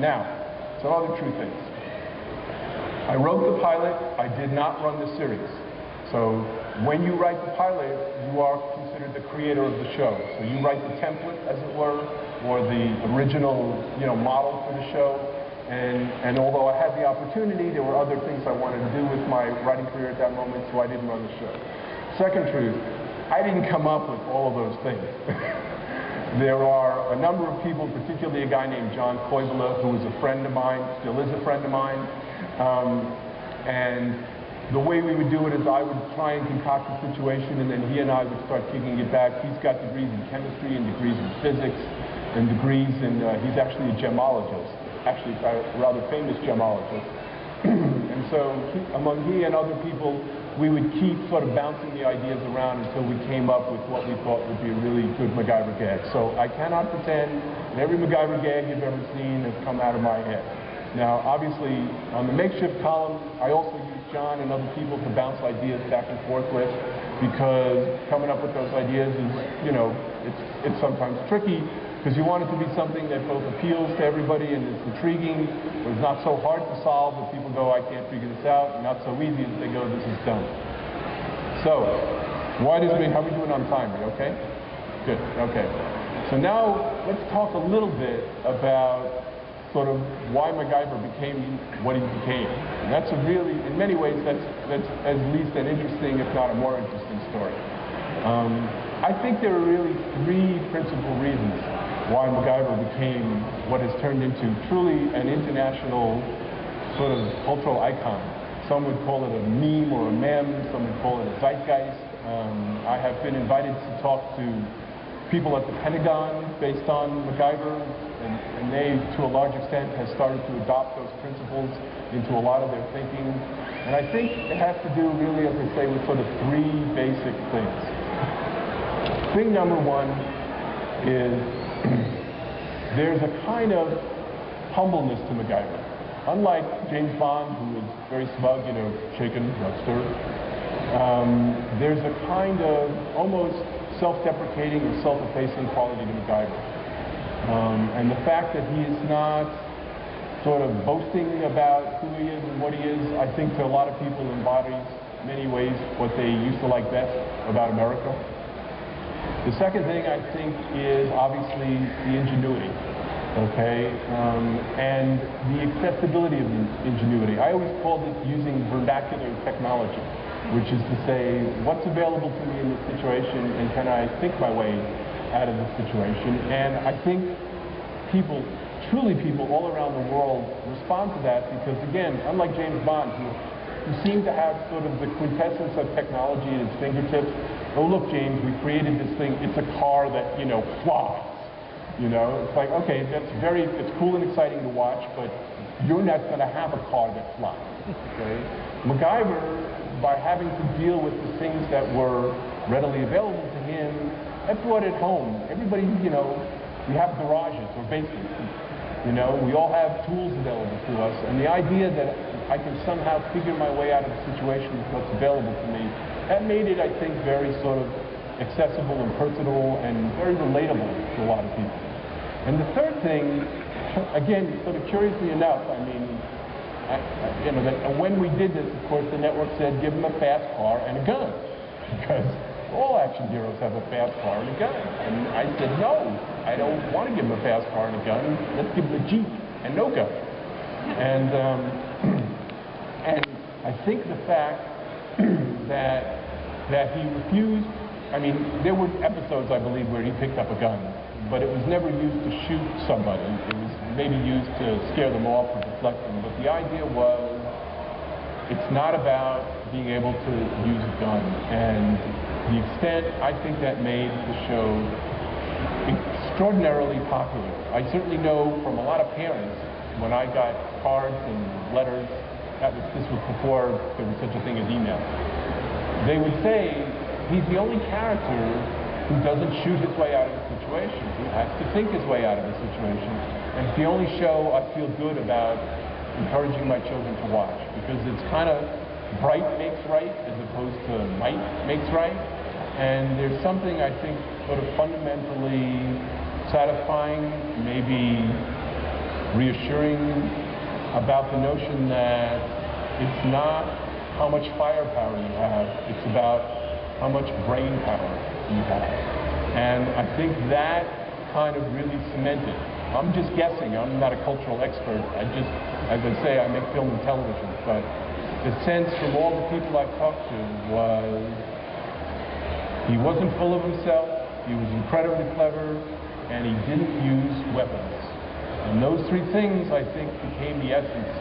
Now, some other true things. I wrote the pilot. I did not run the series. So when you write the pilot, you are considered the creator of the show. So you write the template, as it were, or the original, model for the show. And although I had the opportunity, there were other things I wanted to do with my writing career at that moment, so I didn't run the show. Second truth, I didn't come up with all of those things. There are a number of people, particularly a guy named John Koivula, who was a friend of mine, still is a friend of mine. And the way we would do it is I would try and concoct a situation, and then he and I would start kicking it back. He's got degrees in chemistry and degrees in physics and degrees in, he's actually a gemologist, actually a rather famous gemologist. And so among he and other people, we would keep sort of bouncing the ideas around until we came up with what we thought would be a really good MacGyver gag. So I cannot pretend that every MacGyver gag you've ever seen has come out of my head. Now, obviously, on the makeshift column, I also use John and other people to bounce ideas back and forth with, because coming up with those ideas is, it's sometimes tricky, because you want it to be something that both appeals to everybody and is intriguing, but it's not so hard to solve that people go, I can't figure this out, and not so easy that they go, this is dumb. So, how are we doing on time? Are you okay? Good, okay. So now, let's talk a little bit about sort of why MacGyver became what he became. And that's a really, in many ways, that's at least an interesting, if not a more interesting story. I think there are really three principal reasons why MacGyver became what has turned into truly an international sort of cultural icon. Some would call it a meme or a meme, some would call it a zeitgeist. I have been invited to talk to people at the Pentagon based on MacGyver, and they, to a large extent, have started to adopt those principles into a lot of their thinking. And I think it has to do really, as I say, with sort of three basic things. Thing number one is there's a kind of humbleness to MacGyver. Unlike James Bond, who is very smug, shaken, not stirred, there's a kind of almost self-deprecating or self-effacing quality to MacGyver. And the fact that he is not sort of boasting about who he is and what he is, I think to a lot of people embodies, in many ways, what they used to like best about America. The second thing, I think, is obviously the ingenuity, okay? And the accessibility of the ingenuity. I always called it using vernacular technology, which is to say, what's available to me in this situation, and can I think my way out of this situation? And I think people, truly people all around the world respond to that because, again, unlike James Bond, who seemed to have sort of the quintessence of technology at his fingertips. Oh, look, James, we created this thing. It's a car that, flies. It's like, okay, it's cool and exciting to watch, but you're not going to have a car that flies, okay? MacGyver, by having to deal with the things that were readily available to him, that brought it home. Everybody, we have garages or basements. We all have tools available to us, and the idea that I can somehow figure my way out of a situation with what's available to me, that made it, I think, very sort of accessible and personable and very relatable to a lot of people. And the third thing, again, sort of curiously enough, that when we did this, of course, the network said, give him a fast car and a gun, because all action heroes have a fast car and a gun. And I said, no, I don't want to give him a fast car and a gun. Let's give him a Jeep and no gun. And I think the fact that he refused, there were episodes, I believe, where he picked up a gun, but it was never used to shoot somebody. It was maybe used to scare them off or deflect them. But the idea was, it's not about being able to use a gun. And the extent, I think, that made the show extraordinarily popular. I certainly know from a lot of parents, when I got cards and letters, this was before there was such a thing as email, they would say, he's the only character who doesn't shoot his way out of the situation, who has to think his way out of the situation. And it's the only show I feel good about encouraging my children to watch, because it's kind of bright makes right as opposed to might makes right. And there's something, I think, sort of fundamentally satisfying, maybe reassuring about the notion that it's not how much firepower you have, it's about how much brain power you have. And I think that kind of really cemented. I'm just guessing, I'm not a cultural expert, I just, as I say, I make film and television, but the sense from all the people I've talked to was he wasn't full of himself, he was incredibly clever, and he didn't use weapons. And those three things, I think, became the essence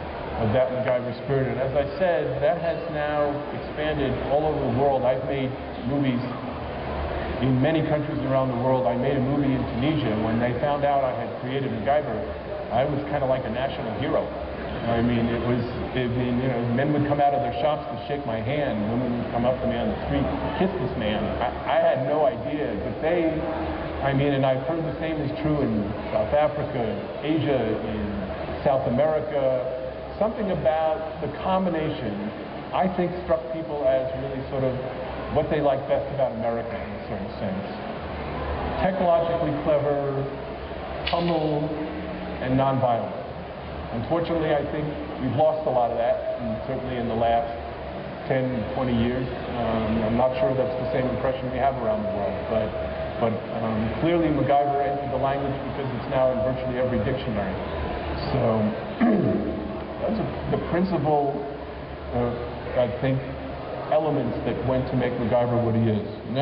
of that MacGyver spirit. And as I said, that has now expanded all over the world. I've made movies in many countries around the world. I made a movie in Tunisia. When they found out I had created MacGyver, I was kind of like a national hero. I mean, men would come out of their shops to shake my hand. Women would come up to me on the street, kiss this man. I had no idea, but and I've heard the same is true in South Africa, Asia, in South America. Something about the combination, I think, struck people as really sort of what they like best about America in a certain sense. Technologically clever, humble, and nonviolent. Unfortunately, I think we've lost a lot of that, and certainly in the last 10, 20 years. I'm not sure that's the same impression we have around the world, but clearly MacGyver entered the language because it's now in virtually every dictionary. So those are the principal, I think, elements that went to make MacGyver what he is. Now